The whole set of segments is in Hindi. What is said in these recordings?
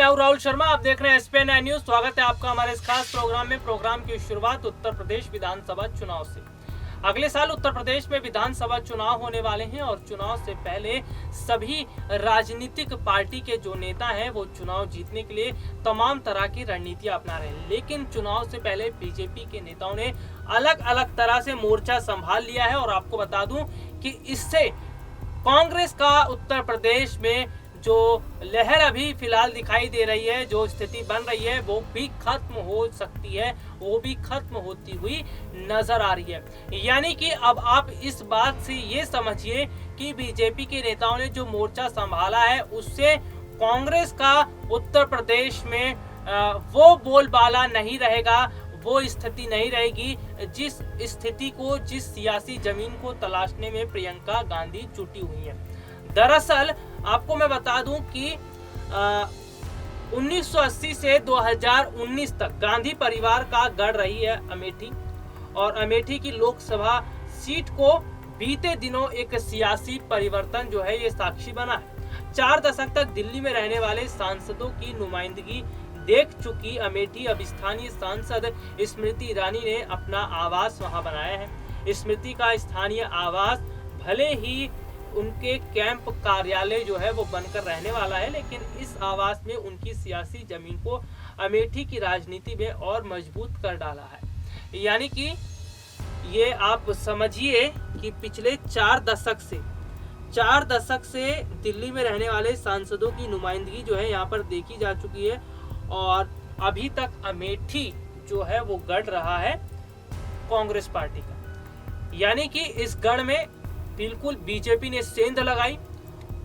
मैं हूं राहुल शर्मा, आप देख रहे हैं एसपीएन न्यूज। स्वागत है आपका हमारे इस खास प्रोग्राम में। प्रोग्राम की शुरुआत उत्तर प्रदेश विधानसभा चुनाव से। अगले साल उत्तर प्रदेश में विधानसभा चुनाव होने वाले हैं और चुनाव से पहले सभी राजनीतिक पार्टी के जो नेता हैं वो चुनाव जीतने के लिए तमाम तरह की रणनीतियां अपना रहे हैं। लेकिन चुनाव से पहले बीजेपी के नेताओं ने अलग अलग तरह से मोर्चा संभाल लिया है और आपको बता दूं कि इससे कांग्रेस का उत्तर प्रदेश में जो लहर अभी फिलहाल दिखाई दे रही है, जो स्थिति बन रही है, वो भी खत्म हो सकती है, वो भी खत्म होती हुई नजर आ रही है। यानी कि अब आप इस बात से ये समझिए कि बीजेपी के नेताओं ने जो मोर्चा संभाला है उससे कांग्रेस का उत्तर प्रदेश में वो बोलबाला नहीं रहेगा, वो स्थिति नहीं रहेगी जिस स्थिति को, जिस सियासी जमीन को तलाशने में प्रियंका गांधी जुटी हुई है। दरअसल आपको मैं बता दूं कि 1980 से 2019 तक गांधी परिवार का गढ़ रही है अमेठी, और अमेठी की लोकसभा सीट को बीते दिनों एक सियासी परिवर्तन जो है ये साक्षी बना है। 4 दशक तक दिल्ली में रहने वाले सांसदों की नुमाइंदगी देख चुकी अमेठी अब स्थानीय सांसद स्मृति ईरानी ने अपना आवास वहां बनाया है। स्मृति का स्थानीय आवास भले ही उनके कैंप कार्यालय जो है वो बनकर रहने वाला है, लेकिन इस आवास में उनकी सियासी जमीन को अमेठी की राजनीति में और मजबूत कर डाला है। यानी कि ये आप समझिए कि पिछले 4 दशक से दिल्ली में रहने वाले सांसदों की नुमाइंदगी जो है यहाँ पर देखी जा चुकी है और अभी तक अमेठी जो है वो गढ़ रहा है कांग्रेस पार्टी का। यानी कि इस गढ़ में बिल्कुल बीजेपी ने सेंध लगाई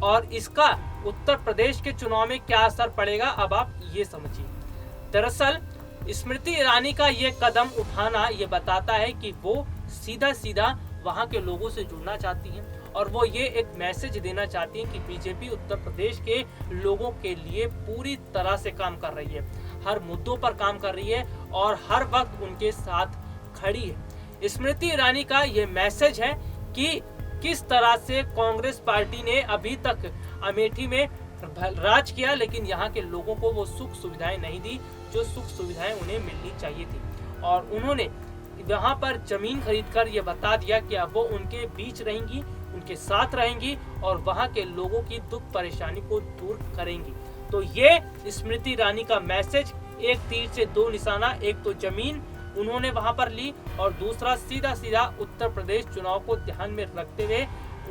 और इसका उत्तर प्रदेश के चुनाव में क्या असर पड़ेगा अब आप ये समझिए। दरअसल स्मृति ईरानी का ये कदम उठाना ये बताता है कि वो सीधा सीधा वहां के लोगों से जुड़ना चाहती हैं और वो ये एक मैसेज देना चाहती हैं कि बीजेपी उत्तर प्रदेश के लोगों के लिए पूरी तरह से काम कर रही है, हर मुद्दों पर काम कर रही है और हर वक्त उनके साथ खड़ी है। स्मृति ईरानी का ये मैसेज है कि किस तरह से कांग्रेस पार्टी ने अभी तक अमेठी में राज किया, लेकिन यहाँ के लोगों को वो सुख सुविधाएं नहीं दी जो सुख सुविधाएं उन्हें मिलनी चाहिए थी। और उन्होंने यहाँ पर जमीन खरीदकर ये बता दिया कि अब वो उनके बीच रहेंगी, उनके साथ रहेंगी और वहाँ के लोगों की दुख परेशानी को दूर करेंगी। तो ये स्मृति ईरानी का मैसेज, एक तीर से 2 निशाना, एक तो जमीन उन्होंने वहां पर ली और दूसरा सीधा उत्तर प्रदेश चुनाव को ध्यान में रखते हुए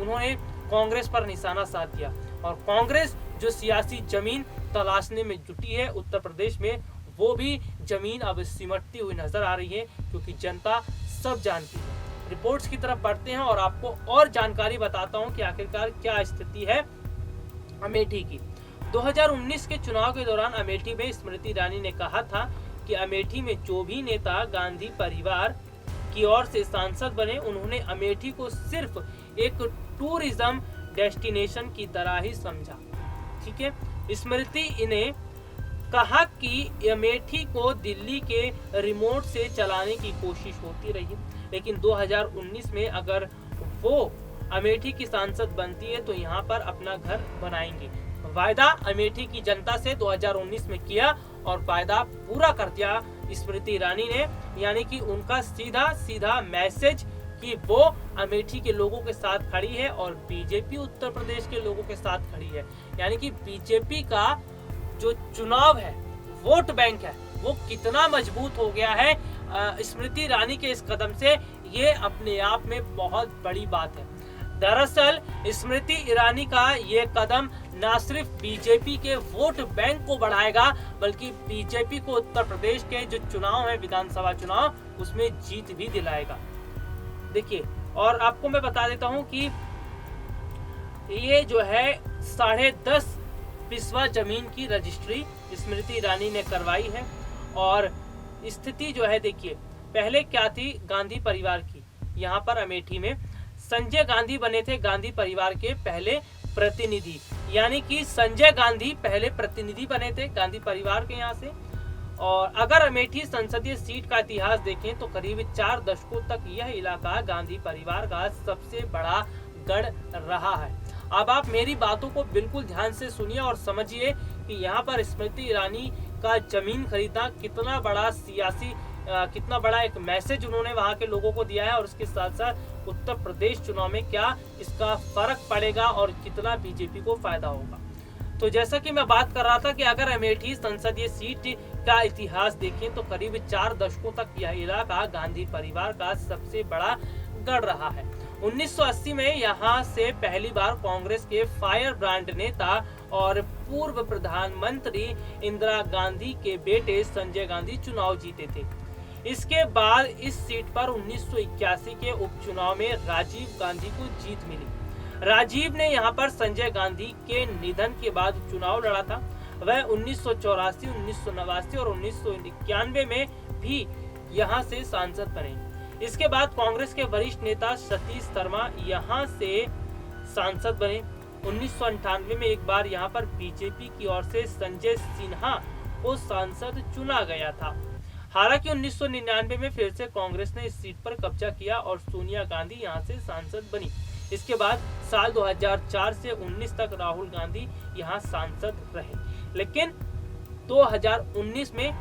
उन्होंने कांग्रेस पर निशाना साध दिया। और कांग्रेस जो सियासी जमीन तलाशने में जुटी है उत्तर प्रदेश में, वो भी जमीन अब सिमटती हुई नजर आ रही है क्योंकि जनता सब जानती है। रिपोर्ट्स की तरफ बढ़ते हैं और आपको और जानकारी बताता हूं कि आखिरकार क्या स्थिति है अमेठी की। 2019 के चुनाव के दौरान अमेठी में स्मृति ईरानी ने कहा था कि अमेठी में जो भी नेता गांधी परिवार की ओर से सांसद बने, उन्होंने अमेठी को सिर्फ एक टूरिज्म डेस्टिनेशन की तरह ही समझा। ठीक है, स्मृति ने कहा कि अमेठी को दिल्ली के रिमोट से चलाने की कोशिश होती रही, लेकिन 2019 में अगर वो अमेठी की सांसद बनती है तो यहाँ पर अपना घर बनाएंगे। वायदा अमेठी की जनता से 2019 में किया और वायदा पूरा कर दिया स्मृति ईरानी ने। यानी कि उनका सीधा मैसेज कि वो अमेठी के लोगों के साथ खड़ी है और बीजेपी उत्तर प्रदेश के लोगों के साथ खड़ी है। यानी कि बीजेपी का जो चुनाव है, वोट बैंक है, वो कितना मजबूत हो गया है स्मृति ईरानी के इस कदम से, ये अपने आप में बहुत बड़ी बात है। दरअसल स्मृति ईरानी का ये कदम न सिर्फ बीजेपी के वोट बैंक को बढ़ाएगा बल्कि बीजेपी को उत्तर प्रदेश के जो चुनाव है, विधानसभा चुनाव, उसमें जीत भी दिलाएगा। देखिए, और आपको मैं बता देता हूं कि ये जो है 10.5 बिस्वा जमीन की रजिस्ट्री स्मृति ईरानी ने करवाई है। और स्थिति जो है, देखिए पहले क्या थी गांधी परिवार की, यहाँ पर अमेठी में संजय गांधी बने थे गांधी परिवार के पहले प्रतिनिधि। यानी कि संजय गांधी पहले प्रतिनिधि बने थे गांधी परिवार के यहाँ से। और अगर अमेठी संसदीय सीट का इतिहास देखें तो करीब 4 दशकों तक यह इलाका गांधी परिवार का सबसे बड़ा गढ़ रहा है। अब आप मेरी बातों को बिल्कुल ध्यान से सुनिए और समझिए कि यहाँ पर स्मृति ईरानी का जमीन खरीदना कितना बड़ा सियासी कितना बड़ा एक मैसेज उन्होंने वहां के लोगों को दिया है, और उसके साथ साथ उत्तर प्रदेश चुनाव में क्या इसका फर्क पड़ेगा और कितना बीजेपी को फायदा होगा। तो जैसा कि मैं बात कर रहा था कि अगर अमेठी संसदीय सीट का इतिहास देखें तो करीब 4 दशकों तक यह इलाका गांधी परिवार का सबसे बड़ा गढ़ रहा है। 1980 में यहाँ से पहली बार कांग्रेस के फायर ब्रांड नेता और पूर्व प्रधानमंत्री इंदिरा गांधी के बेटे संजय गांधी चुनाव जीते थे। इसके बाद इस सीट पर 1981 के उपचुनाव में राजीव गांधी को जीत मिली। राजीव ने यहां पर संजय गांधी के निधन के बाद चुनाव लड़ा था। वह 1984, 1989 और 1991 में भी यहां से सांसद बने। इसके बाद कांग्रेस के वरिष्ठ नेता सतीश शर्मा यहां से सांसद बने। 1998 में एक बार यहां पर बीजेपी की ओर से संजय सिन्हा को सांसद चुना गया था। हालांकि 1999 में फिर से कांग्रेस ने इस सीट पर कब्जा किया और सोनिया गांधी यहां से सांसद बनी। इसके बाद साल 2004 से 19 तक राहुल गांधी यहां सांसद रहे, लेकिन 2019 में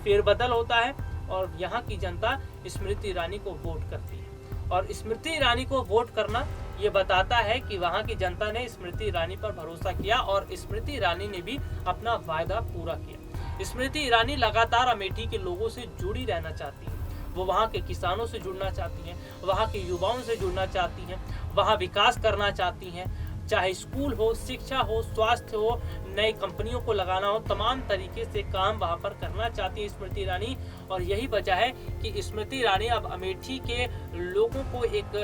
फेरबदल होता है और यहां की जनता स्मृति ईरानी को वोट करती है। और स्मृति ईरानी को वोट करना ये बताता है कि वहां की जनता ने स्मृति ईरानी पर भरोसा किया और स्मृति ईरानी ने भी अपना वायदा पूरा किया। स्मृति ईरानी लगातार अमेठी के लोगों से जुड़ी रहना चाहती है। वो वहाँ के किसानों से जुड़ना चाहती हैं, वहाँ के युवाओं से जुड़ना चाहती हैं, वहाँ विकास करना चाहती हैं, चाहे स्कूल हो, शिक्षा हो, स्वास्थ्य हो, नई कंपनियों को लगाना हो, तमाम तरीके से काम वहाँ पर करना चाहती है स्मृति ईरानी। और यही वजह है कि स्मृति ईरानी अब अमेठी के लोगों को एक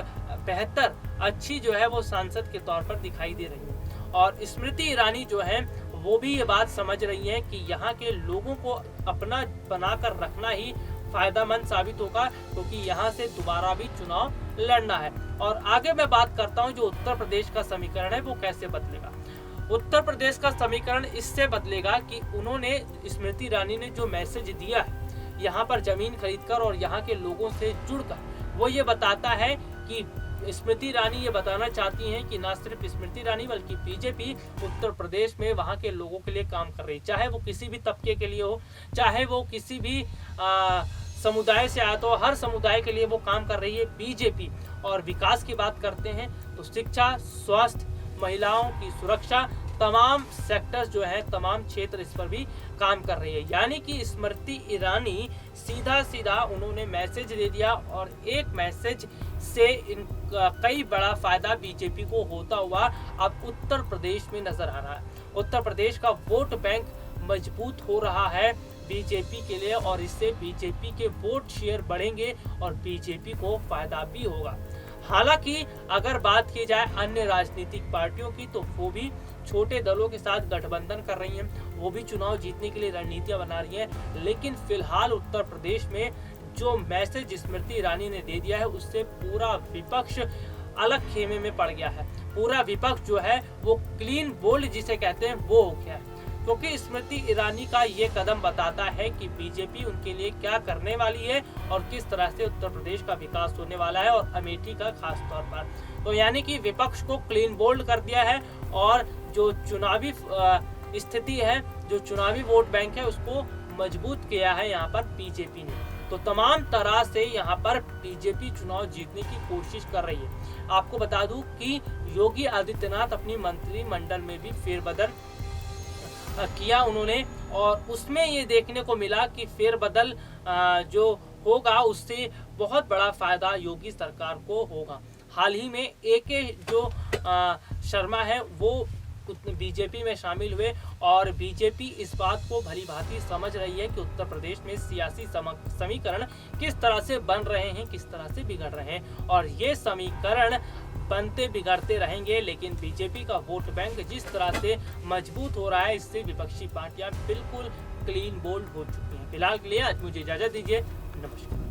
बेहतर अच्छी जो है वो सांसद के तौर पर दिखाई दे रही है। और स्मृति ईरानी जो है वो भी ये बात समझ रही है कि यहाँ के लोगों को अपना बनाकर रखना ही फायदेमंद साबित होगा, क्योंकि यहाँ से दोबारा भी चुनाव लड़ना है। और आगे मैं बात करता हूँ जो उत्तर प्रदेश का समीकरण है वो कैसे बदलेगा। उत्तर प्रदेश का समीकरण इससे बदलेगा कि उन्होंने स्मृति ईरानी ने जो मैसेज दिया है यहाँ पर जमीन खरीदकर और यहाँ के लोगों से जुड़कर, वो ये बताता है कि स्मृति ईरानी ये बताना चाहती हैं कि ना सिर्फ स्मृति ईरानी बल्कि बीजेपी उत्तर प्रदेश में वहाँ के लोगों के लिए काम कर रही है, चाहे वो किसी भी तबके के लिए हो, चाहे वो किसी भी समुदाय से आया तो हर समुदाय के लिए वो काम कर रही है बीजेपी। और विकास की बात करते हैं तो शिक्षा, स्वास्थ्य, महिलाओं की सुरक्षा, तमाम सेक्टर्स जो है, तमाम क्षेत्र इस पर भी काम कर रही है। यानी कि स्मृति ईरानी सीधा सीधा उन्होंने मैसेज दे दिया और एक मैसेज से कई बड़ा फायदा बीजेपी को होता हुआ अब उत्तर प्रदेश में नजर आ रहा है। उत्तर प्रदेश का वोट बैंक मजबूत हो रहा है बीजेपी के लिए और इससे बीजेपी के वोट शेयर बढ़ेंगे और बीजेपी को फायदा भी होगा। हालांकि अगर बात की जाए अन्य राजनीतिक पार्टियों की तो वो भी छोटे दलों के साथ गठबंधन कर रही हैं, वो भी चुनाव जीतने के लिए रणनीतियां बना रही हैं। लेकिन फिलहाल उत्तर प्रदेश में जो मैसेज स्मृति ईरानी ने दे दिया है उससे पूरा विपक्ष अलग खेमे में पड़ गया है। पूरा विपक्ष जो है वो क्लीन बोल्ड जिसे कहते हैं वो हो गया है, क्योंकि स्मृति ईरानी का ये कदम बताता है कि बीजेपी उनके लिए क्या करने वाली है और किस तरह से उत्तर प्रदेश का विकास होने वाला है और अमेठी का खास तौर पर। तो यानी कि विपक्ष को क्लीन बोल्ड कर दिया है और जो चुनावी स्थिति है, जो चुनावी वोट बैंक है, उसको मजबूत किया है यहाँ पर बीजेपी ने। तो तमाम तरह से यहाँ पर बीजेपी चुनाव जीतने की कोशिश कर रही है। आपको बता दूं कि योगी आदित्यनाथ अपनी मंत्रिमंडल में भी फेरबदल किया उन्होंने और उसमें ये देखने को मिला कि फेरबदल जो होगा उससे बहुत बड़ा फायदा योगी सरकार को होगा। हाल ही में एके जो शर्मा है वो बीजेपी में शामिल हुए और बीजेपी इस बात को भली भांति समझ रही है कि उत्तर प्रदेश में सियासी समीकरण किस तरह से बन रहे हैं, किस तरह से बिगड़ रहे हैं और ये समीकरण बनते बिगड़ते रहेंगे। लेकिन बीजेपी का वोट बैंक जिस तरह से मजबूत हो रहा है इससे विपक्षी पार्टियां बिल्कुल क्लीन बोल्ड हो चुकी हैं। फिलहाल के लिए आज मुझे इजाजत दीजिए। नमस्कार।